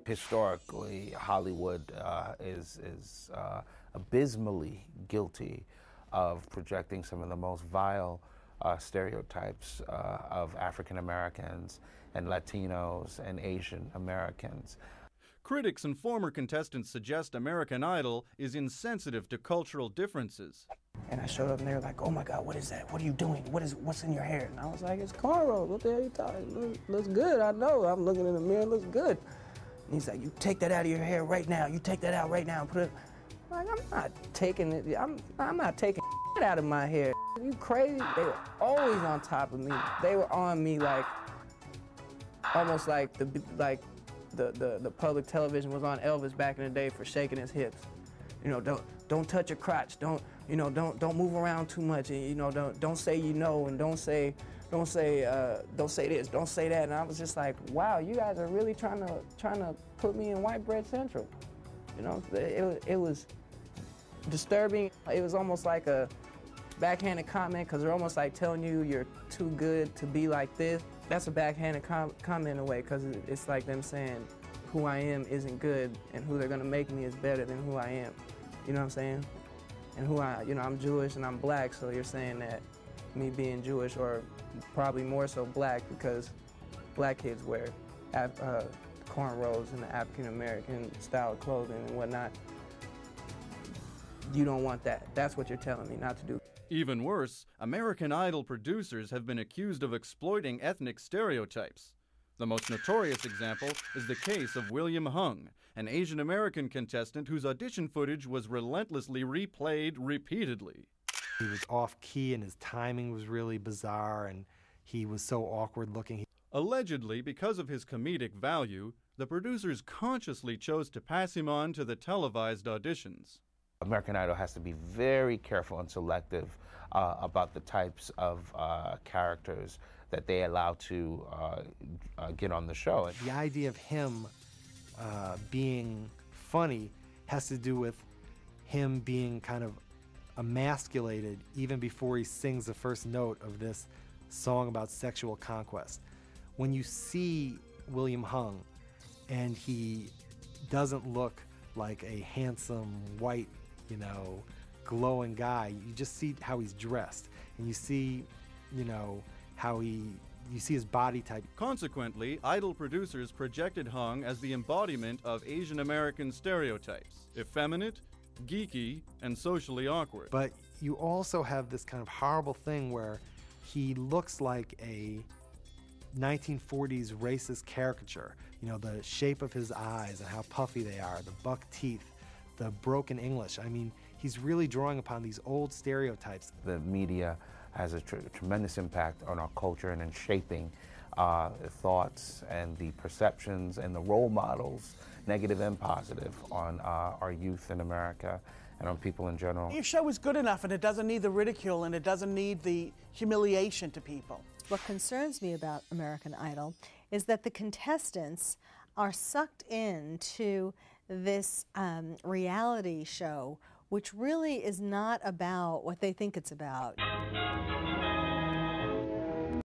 Historically, Hollywood is abysmally guilty of projecting some of the most vile stereotypes of African Americans and Latinos and Asian Americans. Critics and former contestants suggest American Idol is insensitive to cultural differences. And I showed up and they were like, "Oh my God, what is that? What are you doing? What's in your hair?" And I was like, "It's cornrows. What the hell are you talking? Looks good. I know. I'm looking in the mirror. It looks good." And he's like, "You take that out of your hair right now. You take that out right now and put it." I'm like, I'm not taking it. I'm not taking it out of my hair. You crazy? They were always on top of me. They were on me like almost like the public television was on Elvis back in the day for shaking his hips. You know, don't touch your crotch. Don't move around too much. And, you know, don't say you know, and don't say this, don't say that. And I was just like, wow, you guys are really trying to put me in white bread central. You know, it was disturbing. It was almost like a backhanded comment, because they're almost like telling you you're too good to be like this. That's a backhanded comment in a way, because it's like them saying who I am isn't good and who they're gonna make me is better than who I am. You know what I'm saying? And I'm Jewish and I'm black, so you're saying that me being Jewish, or probably more so black, because black kids wear cornrows and the African-American style of clothing and whatnot. You don't want that. That's what you're telling me not to do. Even worse, American Idol producers have been accused of exploiting ethnic stereotypes. The most notorious example is the case of William Hung, an Asian American contestant whose audition footage was relentlessly replayed repeatedly. He was off-key and his timing was really bizarre, and he was so awkward looking. Allegedly, because of his comedic value, the producers consciously chose to pass him on to the televised auditions. American Idol has to be very careful and selective about the types of characters that they allow to get on the show. The idea of him being funny has to do with him being kind of emasculated even before he sings the first note of this song about sexual conquest. When you see William Hung and he doesn't look like a handsome, white, you know, glowing guy, you just see how he's dressed, and you see, you know, how you see his body type. Consequently, Idol producers projected Hung as the embodiment of Asian American stereotypes: effeminate, geeky, and socially awkward. But you also have this kind of horrible thing where he looks like a 1940s racist caricature. You know, the shape of his eyes and how puffy they are, the buck teeth, the broken English. I mean, he's really drawing upon these old stereotypes. The media has a tremendous impact on our culture and in shaping thoughts and the perceptions and the role models, negative and positive, on our youth in America and on people in general. Your show is good enough, and it doesn't need the ridicule, and it doesn't need the humiliation to people. What concerns me about American Idol is that the contestants are sucked into this reality show, which really is not about what they think it's about.